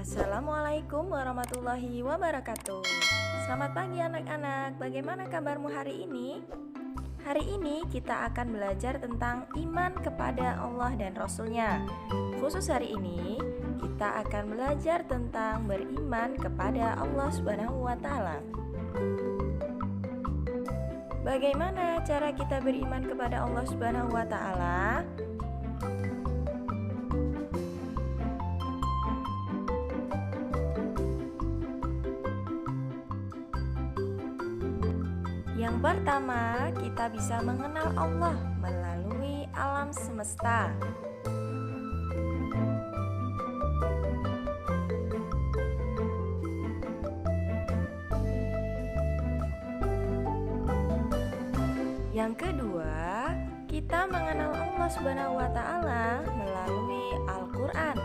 Assalamualaikum warahmatullahi wabarakatuh. Selamat pagi anak-anak, bagaimana kabarmu hari ini? Hari ini kita akan belajar tentang iman kepada Allah dan Rasul-Nya. Khusus hari ini, kita akan belajar tentang beriman kepada Allah Subhanahu wa Ta'ala. Bagaimana cara kita beriman kepada Allah Subhanahu wa Ta'ala? Yang pertama, kita bisa mengenal Allah melalui alam semesta. Yang kedua, kita mengenal Allah Subhanahu wa Ta'ala melalui Al-Qur'an.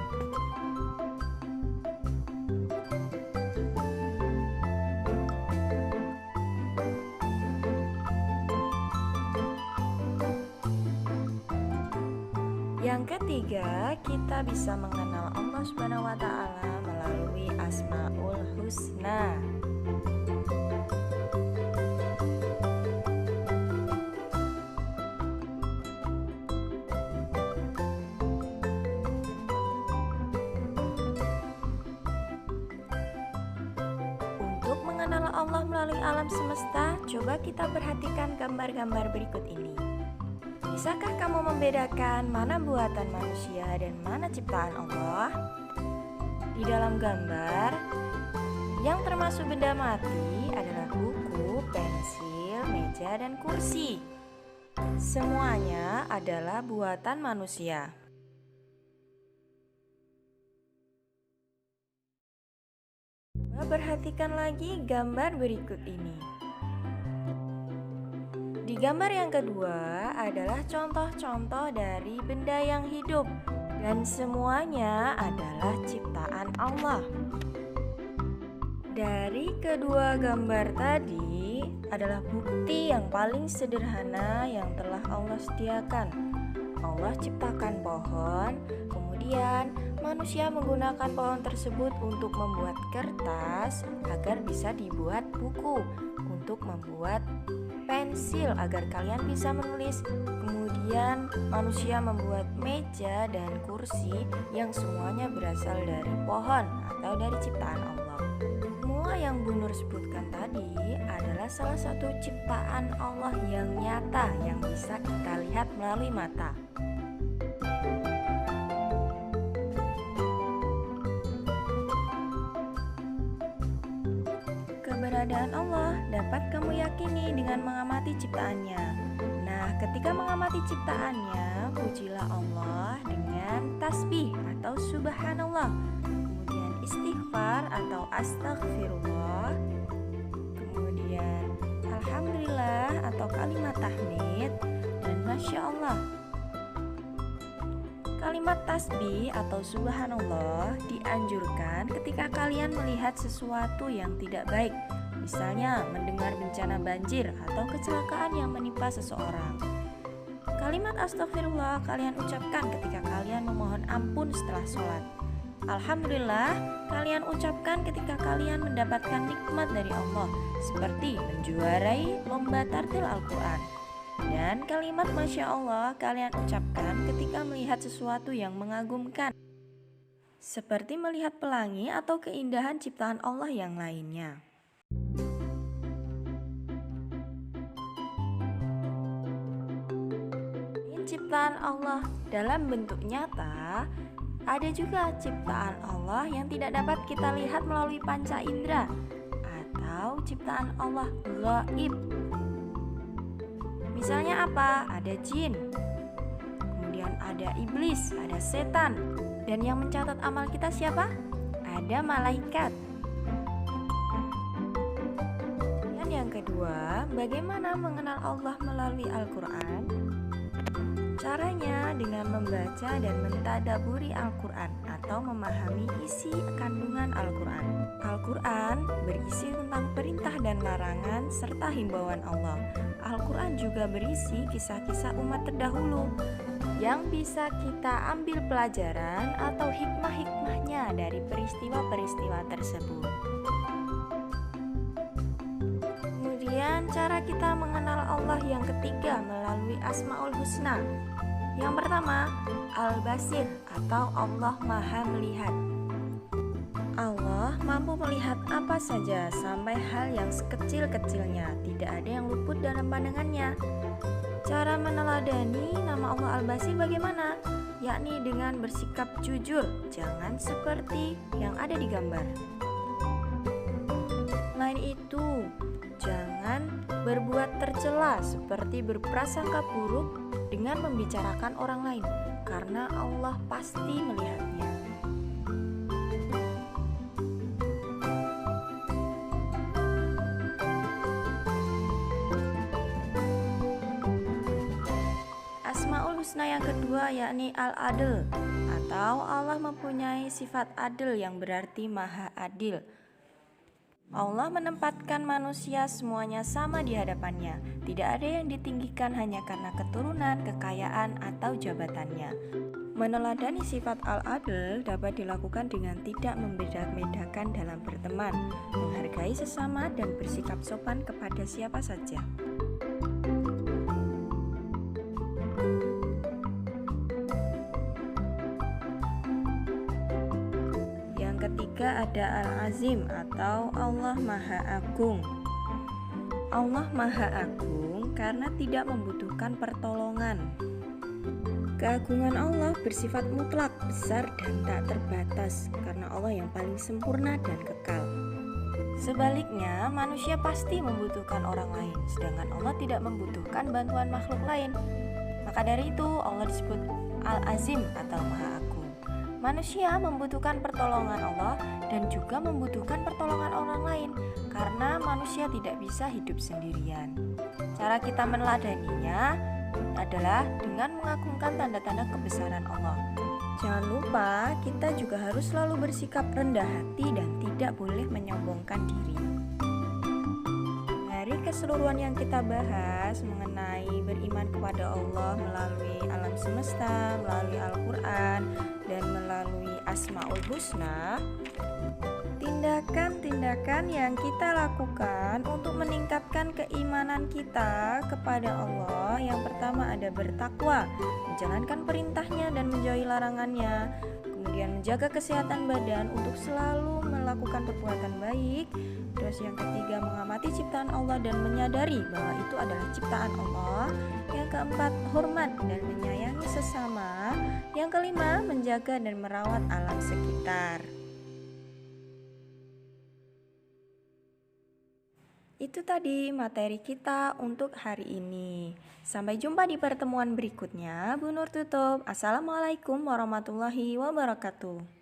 Yang ketiga, kita bisa mengenal Allah Subhanahu wa Ta'ala melalui Asmaul Husna. Untuk mengenal Allah melalui alam semesta, coba kita perhatikan gambar-gambar berikut ini. Bisakah kamu membedakan mana buatan manusia dan mana ciptaan Allah? Di dalam gambar, yang termasuk benda mati adalah buku, pensil, meja, dan kursi. Semuanya adalah buatan manusia. Perhatikan lagi gambar berikut ini. Di gambar yang kedua adalah contoh-contoh dari benda yang hidup dan semuanya adalah ciptaan Allah. Dari kedua gambar tadi adalah bukti yang paling sederhana yang telah Allah sediakan. Allah ciptakan pohon, kemudian manusia menggunakan pohon tersebut untuk membuat kertas agar bisa dibuat buku, untuk membuat pensil agar kalian bisa menulis. Kemudian manusia membuat meja dan kursi yang semuanya berasal dari pohon atau dari ciptaan Allah. Semua yang Bu Nur sebutkan tadi adalah salah satu ciptaan Allah yang nyata yang bisa kita lihat melalui mata. Keberadaan Allah dapat kamu yakini dengan mengamati ciptaannya. Nah, ketika mengamati ciptaannya, pujilah Allah dengan tasbih atau subhanallah, kemudian istighfar atau astaghfirullah, kemudian alhamdulillah atau kalimat tahmid, dan masya Allah. Kalimat tasbih atau subhanallah dianjurkan ketika kalian melihat sesuatu yang tidak baik, misalnya mendengar bencana banjir atau kecelakaan yang menimpa seseorang. Kalimat astagfirullah kalian ucapkan ketika kalian memohon ampun setelah sholat. Alhamdulillah kalian ucapkan ketika kalian mendapatkan nikmat dari Allah, seperti menjuarai lomba tartil Al-Quran. Dan kalimat Masya Allah kalian ucapkan ketika melihat sesuatu yang mengagumkan, seperti melihat pelangi atau keindahan ciptaan Allah yang lainnya. Ciptaan Allah dalam bentuk nyata, ada juga ciptaan Allah yang tidak dapat kita lihat melalui panca indera, atau ciptaan Allah gaib. Misalnya apa? Ada jin, kemudian ada iblis, ada setan, dan yang mencatat amal kita siapa? Ada malaikat. Dan yang kedua, bagaimana mengenal Allah melalui Al-Quran? Caranya dengan membaca dan mentadaburi Al-Quran atau memahami isi kandungan Al-Quran. Al-Quran berisi tentang perintah dan larangan serta himbauan Allah. Al-Quran juga berisi kisah-kisah umat terdahulu yang bisa kita ambil pelajaran atau hikmah-hikmahnya dari peristiwa-peristiwa tersebut. Kemudian cara kita mengenal Allah yang ketiga melalui Asmaul Husna. Yang pertama, Al-Basir atau Allah Maha Melihat. Allah mampu melihat apa saja sampai hal yang sekecil-kecilnya, tidak ada yang luput dalam pandangannya. Cara meneladani nama Allah Al-Basir bagaimana? Yakni dengan bersikap jujur, jangan seperti yang ada di gambar. Selain itu, jangan berbuat tercela seperti berprasangka buruk dengan membicarakan orang lain, karena Allah pasti melihatnya. Asmaul Husna yang kedua yakni Al-Adl atau Allah mempunyai sifat adil yang berarti maha adil. Allah menempatkan manusia semuanya sama di hadapannya. Tidak ada yang ditinggikan hanya karena keturunan, kekayaan, atau jabatannya. Meneladani sifat Al-Adl dapat dilakukan dengan tidak membeda-bedakan dalam berteman, menghargai sesama dan bersikap sopan kepada siapa saja. Ketiga ada Al-Azim atau Allah Maha Agung. Allah Maha Agung karena tidak membutuhkan pertolongan. Keagungan Allah bersifat mutlak, besar dan tak terbatas karena Allah yang paling sempurna dan kekal. Sebaliknya, manusia pasti membutuhkan orang lain, sedangkan Allah tidak membutuhkan bantuan makhluk lain. Maka dari itu Allah disebut Al-Azim atau Maha Agung. Manusia membutuhkan pertolongan Allah dan juga membutuhkan pertolongan orang lain karena manusia tidak bisa hidup sendirian. Cara kita meneladaninya adalah dengan mengagungkan tanda-tanda kebesaran Allah. Jangan lupa kita juga harus selalu bersikap rendah hati dan tidak boleh menyombongkan diri. Dari keseluruhan yang kita bahas mengenai beriman kepada Allah melalui alam semesta, melalui Al-Quran, dan melalui Asmaul Husna, tindakan-tindakan yang kita lakukan untuk meningkatkan keimanan kita kepada Allah. Yang pertama ada bertakwa, menjalankan perintahnya dan menjauhi larangannya. Kemudian menjaga kesehatan badan untuk selalu melakukan perbuatan baik. Terus yang ketiga mengamati ciptaan Allah dan menyadari bahwa itu adalah ciptaan Allah. Yang keempat hormat dan menyayangi sesama. Yang kelima menjaga dan merawat alam sekitar. Itu tadi materi kita untuk hari ini. Sampai jumpa di pertemuan berikutnya. Bu Nur tutup. Assalamualaikum warahmatullahi wabarakatuh.